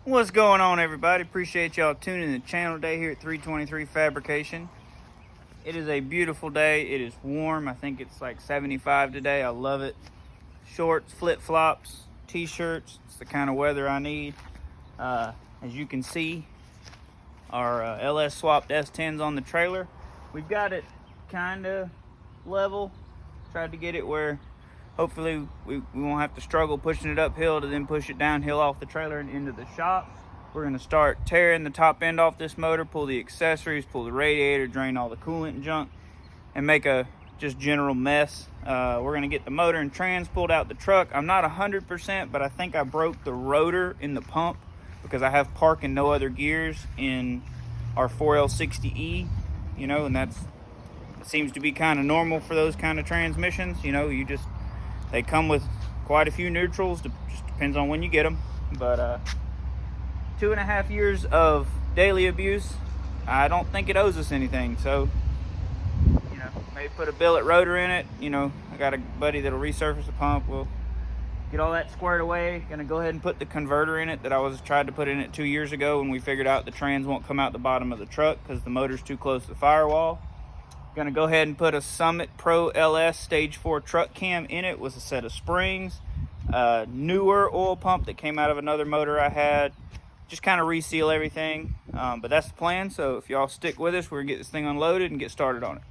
What's going on, everybody? Appreciate y'all tuning in the channel today here at 323 Fabrication. It is a beautiful day. It is warm. I think it's like 75 today. I love it. Shorts, flip-flops, t-shirts. It's the kind of weather I need. As you can see, our LS swapped S10s on the trailer. We've got it kind of level. Tried to get it where hopefully we won't have to struggle pushing it uphill to then push it downhill off the trailer and into the shop. We're going to start tearing the top end off this motor, pull the accessories, pull the radiator, drain all the coolant and junk, and make a just general mess. We're going to get the motor and trans pulled out the truck. I'm not 100%, but I think I broke the rotor in the pump because I have park and no other gears in our 4L60E, you know, and it seems to be kind of normal for those kind of transmissions. You know, they come with quite a few neutrals. Just depends on when you get them. But 2.5 years of daily abuse, I don't think it owes us anything. So, you know, maybe put a billet rotor in it. You know, I got a buddy that'll resurface the pump. We'll get all that squared away. Gonna go ahead and put the converter in it that I tried to put in it 2 years ago when we figured out the trans won't come out the bottom of the truck because the motor's too close to the firewall. Gonna go ahead and put a Summit Pro LS Stage 4 truck cam in it with a set of springs, newer oil pump that came out of another motor I had. Just kind of reseal everything, but that's the plan. So if y'all stick with us, we're gonna get this thing unloaded and get started on it.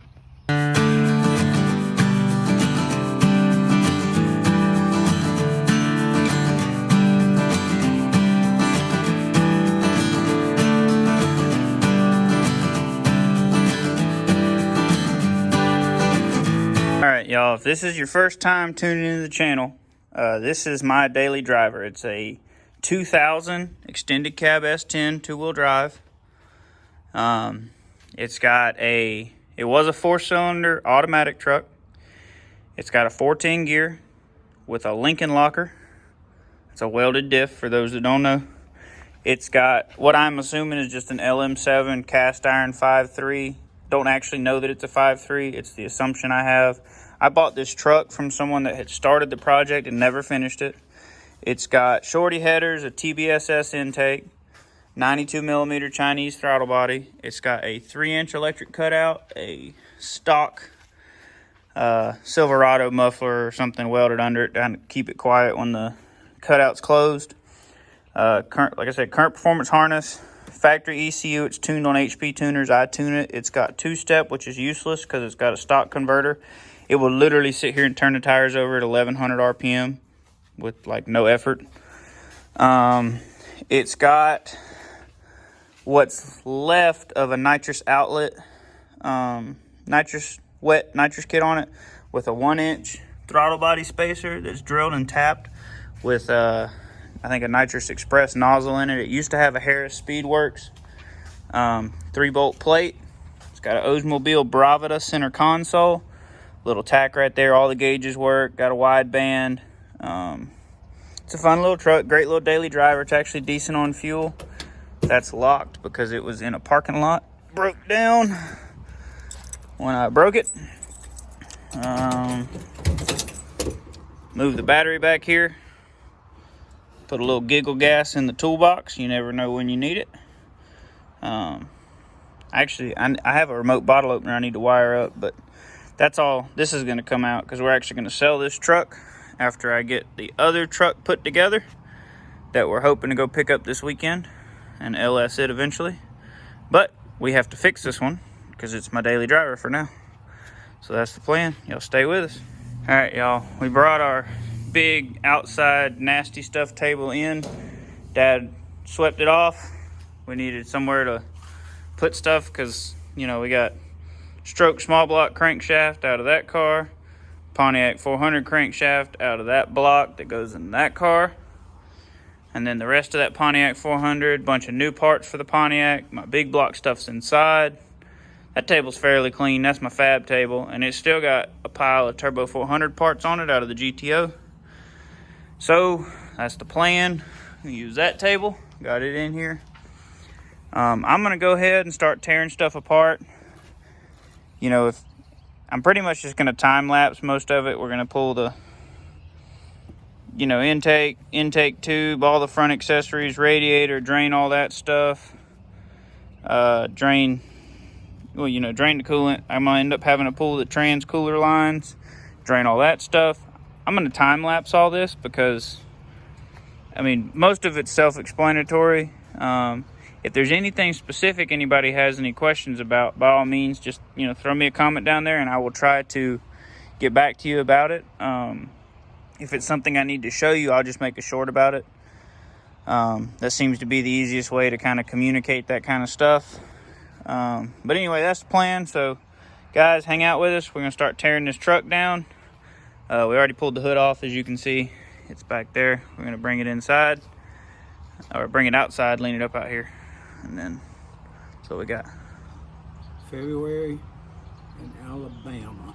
Alright y'all, if this is your first time tuning into the channel, this is my daily driver. It's a 2000 extended cab S10 two-wheel drive. It was a 4-cylinder automatic truck. It's got a 14 gear with a Lincoln locker. It's a welded diff for those that don't know. It's got what I'm assuming is just an LM7 cast iron 5.3. Don't actually know that it's a 5.3. It's the assumption I have. I bought this truck from someone that had started the project and never finished it. It's got shorty headers, a TBSS intake, 92 millimeter Chinese throttle body. It's got a 3-inch electric cutout, a stock Silverado muffler or something welded under it to keep it quiet when the cutout's closed. Like I said, current performance harness. Factory ECU, it's tuned on HP tuners. I tune it. It's got 2-step, which is useless because it's got a stock converter. It will literally sit here and turn the tires over at 1100 RPM with like no effort. It's got what's left of a Nitrous Outlet, wet nitrous kit on it with a 1-inch throttle body spacer that's drilled and tapped with I think a Nitrous Express nozzle in it. It used to have a Harris Speedworks 3-bolt plate. It's got an Oldsmobile Bravada center console. Little tack right there. All the gauges work. Got a wide band. It's a fun little truck. Great little daily driver. It's actually decent on fuel. That's locked because it was in a parking lot. Broke down when I broke it. Move the battery back here. Put a little giggle gas in the toolbox. You never know when you need it. Actually, I have a remote bottle opener I need to wire up, but that's all this is going to come out because we're actually going to sell this truck after I get the other truck put together that we're hoping to go pick up this weekend and LS it eventually. But we have to fix this one because it's my daily driver for now. So that's the plan. Y'all stay with us. All right, y'all. We brought our big outside nasty stuff table in. Dad swept it off. We needed somewhere to put stuff because, you know, we got stroke small block crankshaft out of that car, Pontiac 400 crankshaft out of that block that goes in that car, and then the rest of that Pontiac 400, bunch of new parts for the Pontiac. My big block stuff's inside. That table's fairly clean. That's my fab table, and it's still got a pile of Turbo 400 parts on it out of the GTO. So that's the plan. We use that table. Got it in here. I'm gonna go ahead and start tearing stuff apart. You know, I'm pretty much just gonna time lapse most of it. We're gonna pull the you know, intake tube, all the front accessories, radiator, drain all that stuff. Drain the coolant. I'm gonna end up having to pull the trans cooler lines, drain all that stuff. I'm gonna time lapse all this because, I mean, most of it's self-explanatory. If there's anything specific anybody has any questions about, by all means, just, you know, throw me a comment down there and I will try to get back to you about it. If it's something I need to show you, I'll just make a short about it. That seems to be the easiest way to kind of communicate that kind of stuff. But anyway, that's the plan. So guys, hang out with us. We're gonna start tearing this truck down. We already pulled the hood off, as you can see. It's back there. We're gonna bring it inside, or bring it outside, lean it up out here, and then that's what we got. February in Alabama.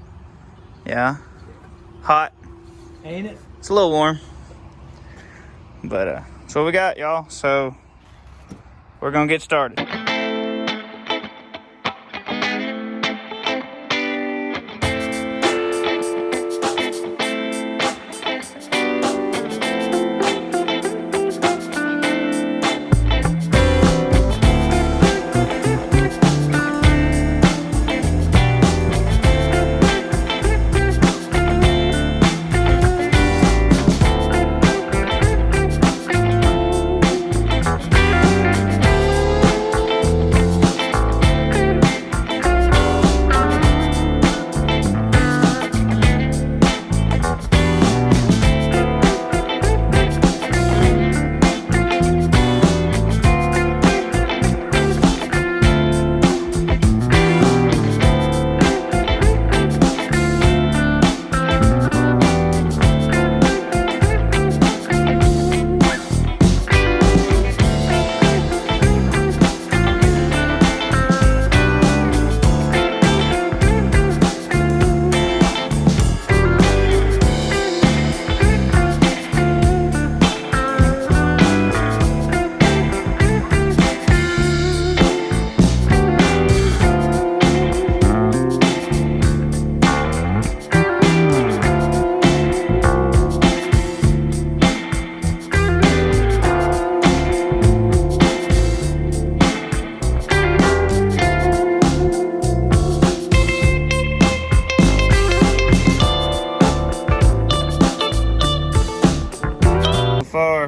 Yeah. Hot. Ain't it? It's a little warm. But that's what we got, y'all. So we're gonna get started.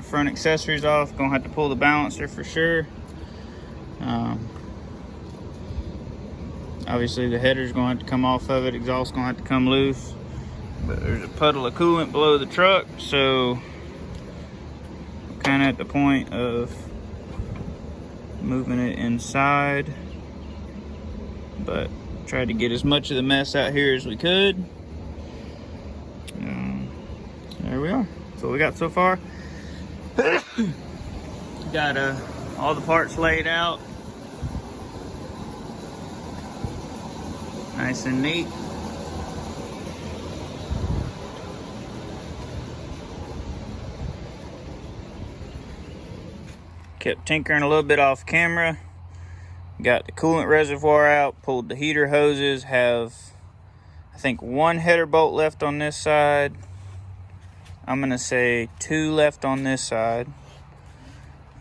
Front accessories off. Gonna have to pull the balancer for sure. Obviously the header's gonna have to come off of it, exhaust gonna have to come loose, but there's a puddle of coolant below the truck, so we're kind of at the point of moving it inside, but tried to get as much of the mess out here as we could. There we are. That's what we got so far. Got all the parts laid out, nice and neat. Kept tinkering a little bit off camera. Got the coolant reservoir out, pulled the heater hoses, have I think one header bolt left on this side. I'm gonna say 2 left on this side.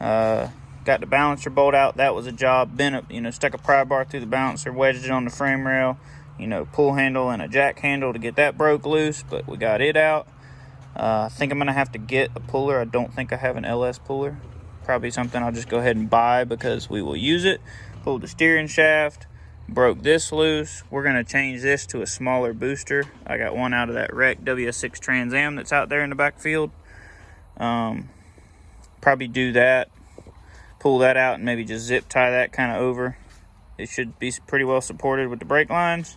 Got the balancer bolt out. That was a job. Bent up, stuck a pry bar through the balancer, wedged it on the frame rail. Pull handle and a jack handle to get that broke loose, but we got it out. I think I'm gonna have to get a puller. I don't think I have an LS puller. Probably something I'll just go ahead and buy because we will use it. Pulled the steering shaft, broke this loose. We're gonna change this to a smaller booster. I got one out of that wreck WS6 Trans Am that's out there in the backfield. Probably do that, pull that out, and maybe just zip tie that kind of over. It should be pretty well supported with the brake lines.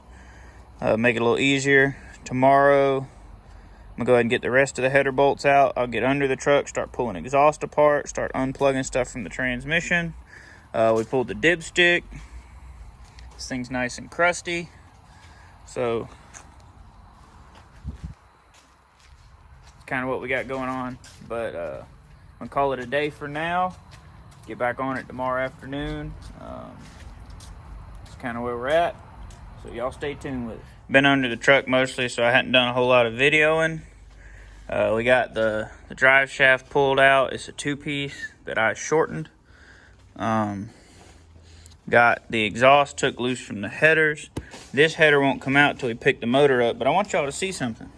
Make it a little easier. Tomorrow, I'm gonna go ahead and get the rest of the header bolts out. I'll get under the truck, start pulling exhaust apart, start unplugging stuff from the transmission. We pulled the dipstick. This thing's nice and crusty, so it's kind of what we got going on. But I'm gonna call it a day for now. Get back on it tomorrow afternoon. It's kind of where we're at, so y'all stay tuned with it. Been under the truck mostly, so I hadn't done a whole lot of videoing. We got the drive shaft pulled out. It's a 2-piece that I shortened. Got the exhaust took loose from the headers. This header won't come out till we pick the motor up, but I want y'all to see something.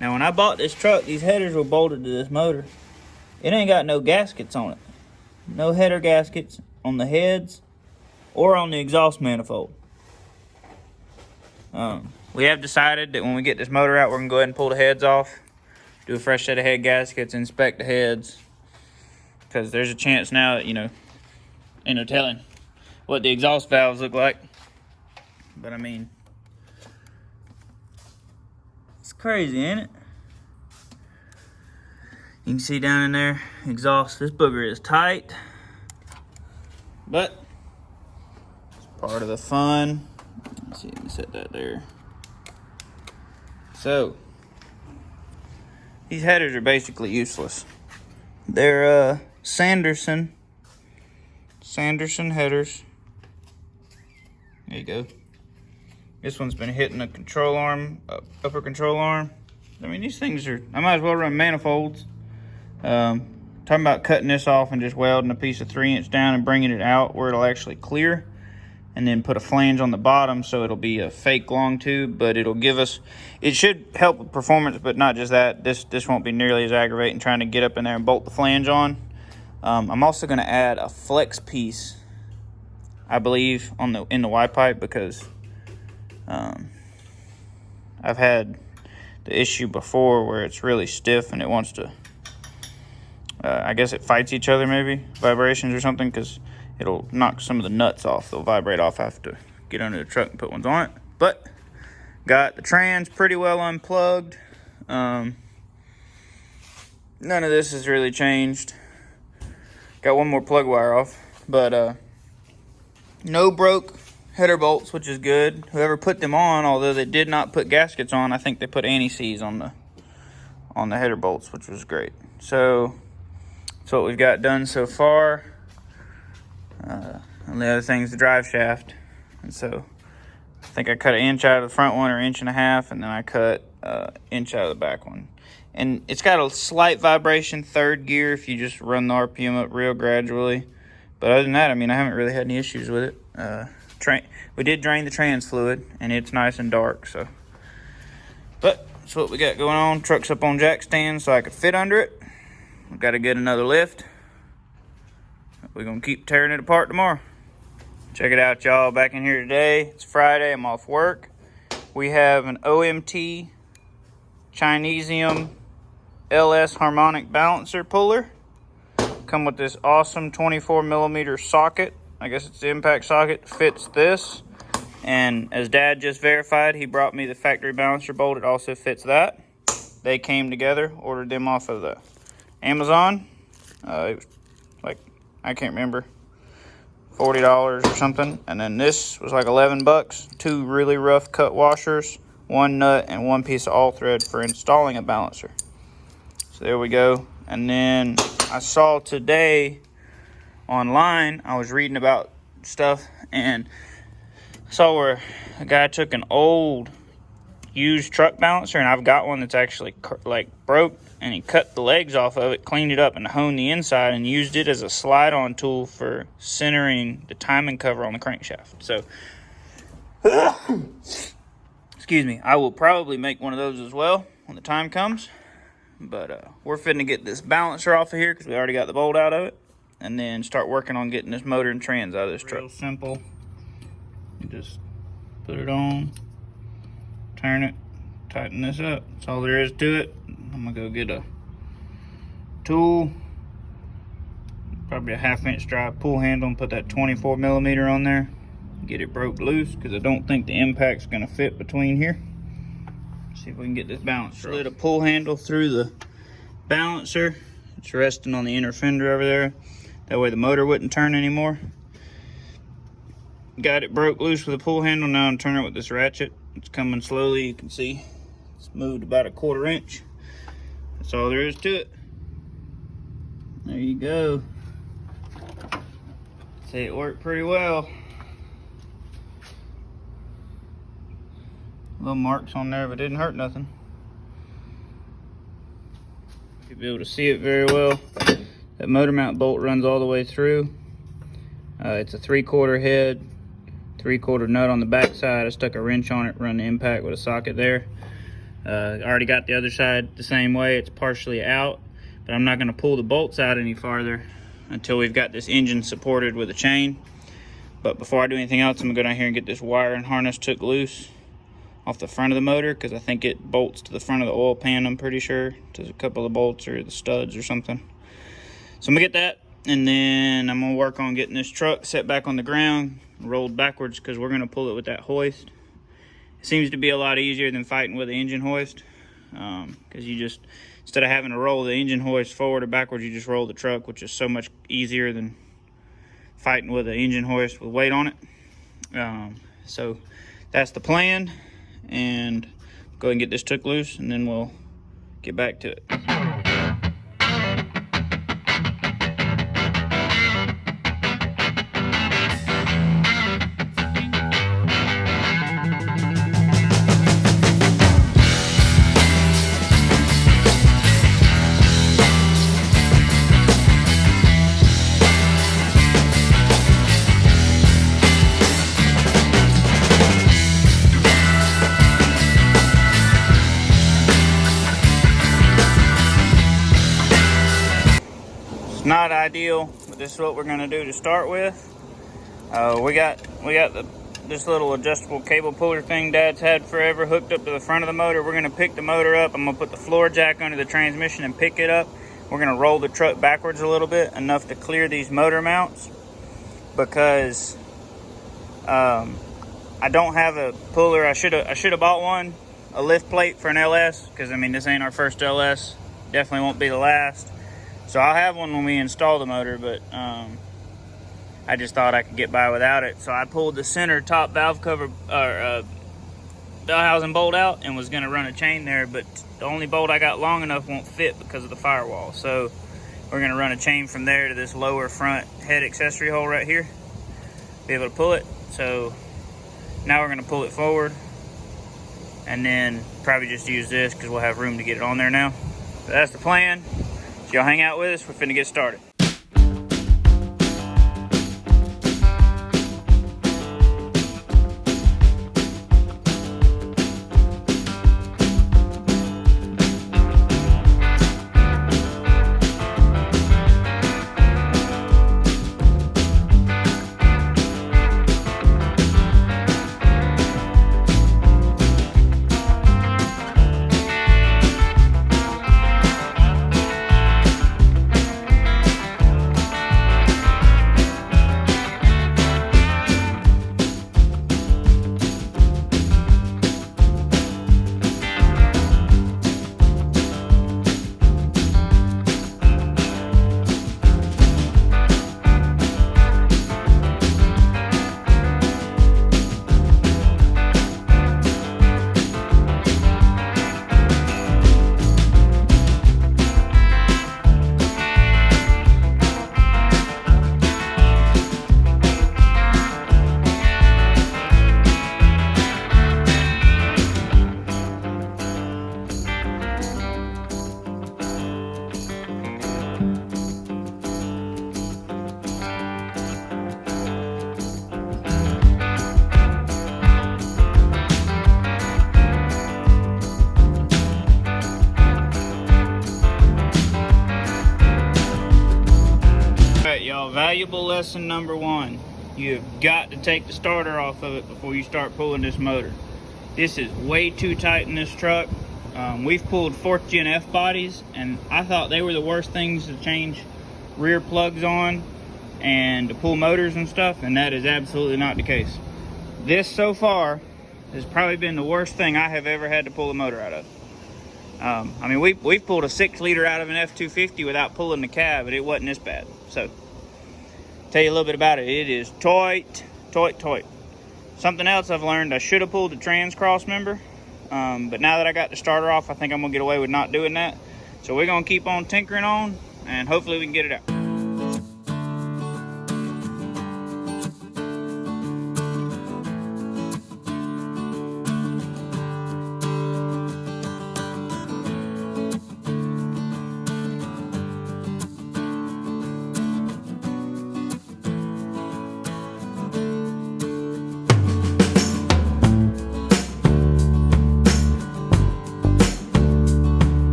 Now, when I bought this truck, these headers were bolted to this motor. It ain't got no gaskets on it. No header gaskets on the heads or on the exhaust manifold. We have decided that when we get this motor out, we're gonna go ahead and pull the heads off, do a fresh set of head gaskets, inspect the heads, because there's a chance now that, ain't no telling what the exhaust valves look like. But I mean, it's crazy, ain't it? You can see down in there, exhaust, this booger is tight, but it's part of the fun. Let's see, let me set that there. So, these headers are basically useless. They're Sanderson headers. There you go. This one's been hitting a control arm, upper control arm. I mean, these things are, I might as well run manifolds. Talking about cutting this off and just welding a piece of 3-inch down and bringing it out where it'll actually clear. And then put a flange on the bottom so it'll be a fake long tube, but it'll give us, it should help with performance, but not just that. This won't be nearly as aggravating trying to get up in there and bolt the flange on. I'm also going to add a flex piece, I believe, in the Y pipe, because I've had the issue before where it's really stiff and it wants to, I guess it fights each other, maybe vibrations or something, because it'll knock some of the nuts off. They'll vibrate off. I have to get under the truck and put ones on it. But got the trans pretty well unplugged. None of this has really changed. Got one more plug wire off, but no broke header bolts, which is good. Whoever put them on, although they did not put gaskets on, I think they put anti-seize on the header bolts, which was great. So that's what we've got done so far. And the other thing is the drive shaft. And so I think I cut 1 inch out of the front one, or 1.5 inches, and then I cut 1 inch out of the back one. And it's got a slight vibration, third gear, if you just run the RPM up real gradually. But other than that, I mean, I haven't really had any issues with it. We did drain the trans fluid, and it's nice and dark, so. But that's what we got going on. Truck's up on jack stands so I could fit under it. We've got to get another lift. We're going to keep tearing it apart tomorrow. Check it out, y'all. Back in here today. It's Friday. I'm off work. We have an OMT Chinesium LS harmonic balancer puller. Come with this awesome 24mm socket. I guess it's the impact socket. Fits this. And as Dad just verified, he brought me the factory balancer bolt. It also fits that. They came together. Ordered them off of the Amazon. It was like, I can't remember, $40 or something. And then this was like 11 bucks. 2 really rough cut washers, 1 nut, and 1 piece of all thread for installing a balancer. So there we go. And then I saw today online, I was reading about stuff, and I saw where a guy took an old used truck balancer, and I've got one that's actually like broke, and he cut the legs off of it, cleaned it up, and honed the inside, and used it as a slide-on tool for centering the timing cover on the crankshaft. So, excuse me, I will probably make one of those as well when the time comes. But we're finna get this balancer off of here because we already got the bolt out of it, and then start working on getting this motor and trans out of this truck. Real simple. You just put it on, turn it, tighten this up. That's all there is to it. I'm gonna go get a tool, probably a 1/2 inch drive pull handle, and put that 24mm on there. Get it broke loose because I don't think the impact's gonna fit between here. See if we can get this balancer. Slid a pull handle through the balancer. It's resting on the inner fender over there. That way the motor wouldn't turn anymore. Got it broke loose with a pull handle. Now I'm turning it with this ratchet. It's coming slowly. You can see it's moved about a 1/4 inch. That's all there is to it. There you go. See, it worked pretty well. Little marks on there, but didn't hurt nothing. You'll be able to see it very well. That motor mount bolt runs all the way through. It's a 3/4 head, 3/4 nut on the back side. I stuck a wrench on it, run the impact with a socket there. I already got the other side the same way. It's partially out, but I'm not going to pull the bolts out any farther until we've got this engine supported with a chain. But before I do anything else, I'm going to go down here and get this wire and harness took loose off the front of the motor, because I think it bolts to the front of the oil pan, I'm pretty sure. There's a couple of bolts or the studs or something. So I'm going to get that, and then I'm going to work on getting this truck set back on the ground, rolled backwards, because we're going to pull it with that hoist. It seems to be a lot easier than fighting with the engine hoist, because you just, instead of having to roll the engine hoist forward or backwards, you just roll the truck, which is so much easier than fighting with an engine hoist with weight on it. So that's the plan, and go ahead and get this took loose, and then we'll get back to it. Not ideal, but this is what we're going to do to start with. We got this little adjustable cable puller thing Dad's had forever hooked up to the front of the motor. We're going to pick the motor up. I'm going to put the floor jack under the transmission and pick it up. We're going to roll the truck backwards a little bit, enough to clear these motor mounts, because I don't have a puller. I should have bought one, a lift plate for an LS, because I mean, this ain't our first LS. Definitely won't be the last. So I'll have one when we install the motor, but I just thought I could get by without it. So I pulled the center top valve cover, or bell housing bolt out, and was gonna run a chain there, but the only bolt I got long enough won't fit because of the firewall. So we're gonna run a chain from there to this lower front head accessory hole right here, be able to pull it. So now we're gonna pull it forward, and then probably just use this because we'll have room to get it on there now. So that's the plan. So y'all hang out with us, we're finna get started. Valuable lesson number one: you've got to take the starter off of it before you start pulling this motor. This is way too tight in this truck. We've pulled 4th gen F bodies, and I thought they were the worst things to change rear plugs on and to pull motors and stuff, and that is absolutely not the case. This so far has probably been the worst thing I have ever had to pull a motor out of. I mean, we've pulled a 6-liter out of an F250 without pulling the cab, but it wasn't this bad. So tell you a little bit about it. It is tight. Something else I've learned: I should have pulled the trans cross member, but now that I got the starter off, I think I'm gonna get away with not doing that. So we're gonna keep on tinkering on, and hopefully we can get it out.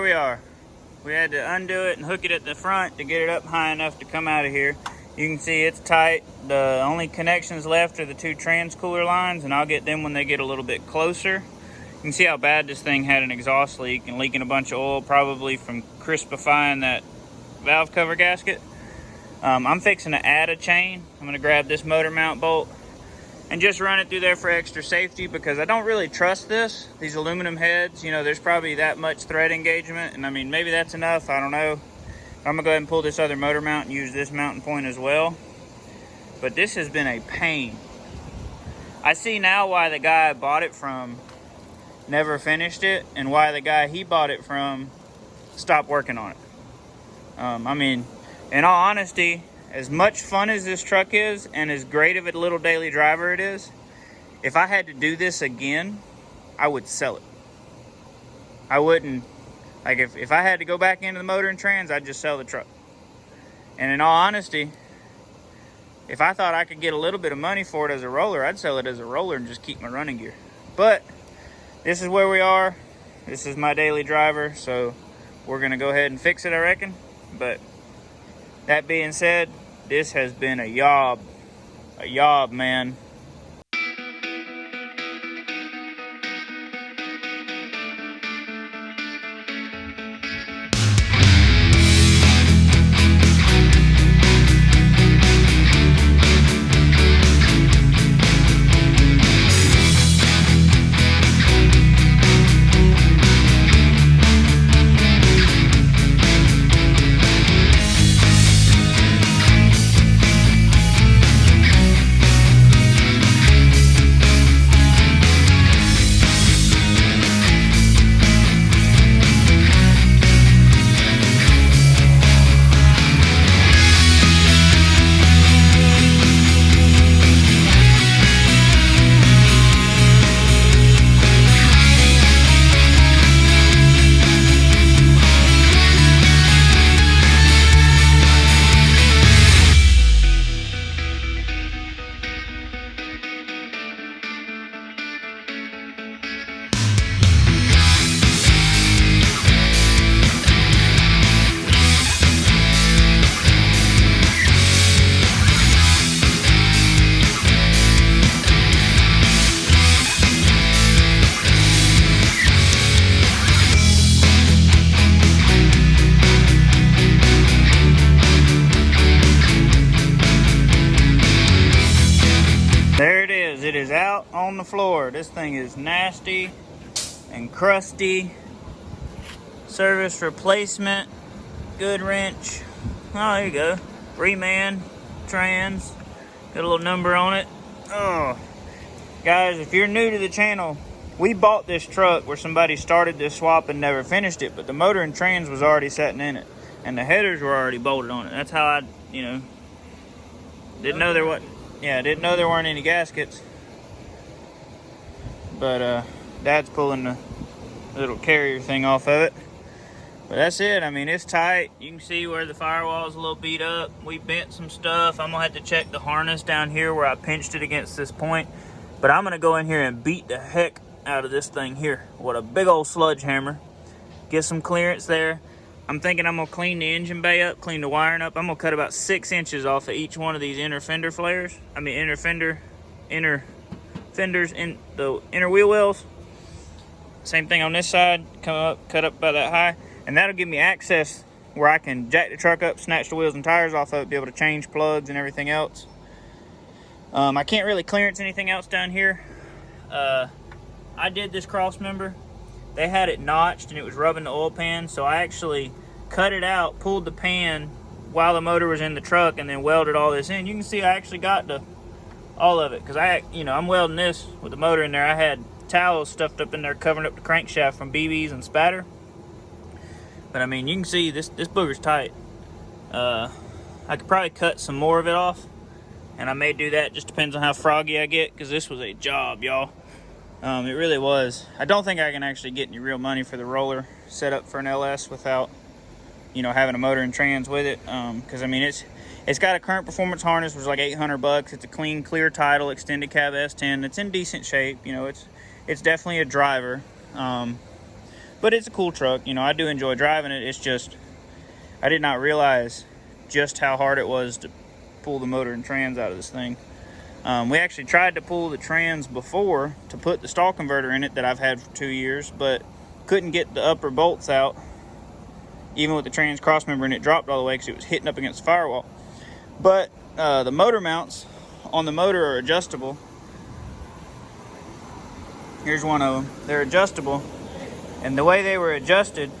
we are. We had to undo it and hook it at the front to get it up high enough to come out of here. You can see it's tight. The only connections left are the two transcooler lines, and I'll get them when they get a little bit closer. You can see how bad this thing had an exhaust leak and leaking a bunch of oil, probably from crispifying that valve cover gasket. I'm fixing to add a chain. I'm gonna grab this motor mount bolt and just run it through there for extra safety, because I don't really trust these aluminum heads. You know, there's probably that much thread engagement, and I mean, maybe that's enough, I don't know. I'm gonna go ahead and pull this other motor mount and use this mounting point as well. But this has been a pain. I see now why the guy I bought it from never finished it, and why the guy he bought it from stopped working on it. I mean, in all honesty, as much fun as this truck is, and as great of a little daily driver it is, if I had to do this again, I would sell it. I wouldn't, like if I had to go back into the motor and trans, I'd just sell the truck. And in all honesty, if I thought I could get a little bit of money for it as a roller, I'd sell it as a roller and just keep my running gear. But this is where we are. This is my daily driver, so we're gonna go ahead and fix it, I reckon. But that being said, this has been a job, man. It is out on the floor. This thing is nasty and crusty. Service replacement, good wrench. Oh, there you go. Reman, trans, got a little number on it. Oh, guys, if you're new to the channel, we bought this truck where somebody started this swap and never finished it, but the motor and trans was already sitting in it, and the headers were already bolted on it. That's how I, didn't know there weren't any gaskets. But Dad's pulling the little carrier thing off of it. But that's it. I mean, it's tight. You can see where the firewall's a little beat up. We bent some stuff. I'm gonna have to check the harness down here where I pinched it against this point. But I'm gonna go in here and beat the heck out of this thing here with a big old sludge hammer. Get some clearance there. I'm thinking I'm gonna clean the engine bay up, clean the wiring up. I'm gonna cut about 6 inches off of each one of these inner fender flares. Inner fenders in the inner wheel wells. Same thing on this side, come up, cut up about that high, and that'll give me access where I can jack the truck up, snatch the wheels and tires off of it, be able to change plugs and everything else. I can't really clearance anything else down here. I did this cross member. They had it notched and it was rubbing the oil pan, so I actually cut it out, pulled the pan while the motor was in the truck, and then welded all this in. You can see I actually got all of it, because I'm welding this with the motor in there. I had towels stuffed up in there covering up the crankshaft from BBs and spatter. But I mean, you can see this booger's tight. I could probably cut some more of it off, and I may do that. Just depends on how froggy I get, because this was a job, y'all. It really was. I don't think I can actually get any real money for the roller set up for an LS without, having a motor and trans with it. Because I mean, it's got a current performance harness, which is like $800. It's a clean, clear title, extended cab S10. It's in decent shape. It's definitely a driver. But it's a cool truck. You know, I do enjoy driving it. It's just, I did not realize just how hard it was to pull the motor and trans out of this thing. We actually tried to pull the trans before to put the stall converter in it that I've had for 2 years, but couldn't get the upper bolts out. Even with the trans cross member, and it dropped all the way because it was hitting up against the firewall. But the motor mounts on the motor are adjustable. Here's one of them. They're adjustable, and the way they were adjusted,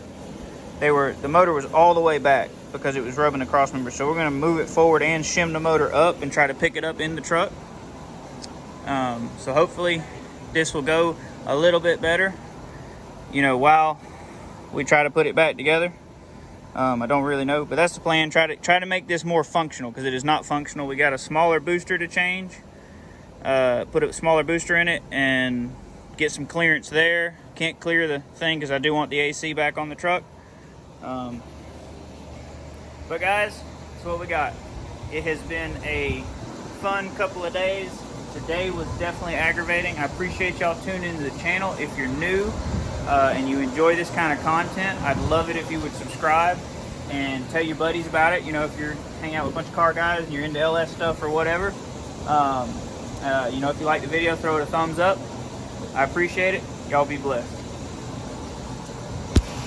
the motor was all the way back because it was rubbing the cross member. So we're going to move it forward and shim the motor up and try to pick it up in the truck. So hopefully this will go a little bit better, you know, while we try to put it back together. I don't really know, but that's the plan. Try to make this more functional, because it is not functional. We got a smaller booster to change. Put a smaller booster in it and get some clearance there. Can't clear the thing because I do want the AC back on the truck. But guys, that's what we got. It has been a fun couple of days. Today was definitely aggravating. I appreciate y'all tuning into the channel. If you're new and you enjoy this kind of content, I'd love it if you would subscribe and tell your buddies about it. You know, if you're hanging out with a bunch of car guys and you're into LS stuff or whatever, you know, if you like the video, throw it a thumbs up. I appreciate it. Y'all be blessed.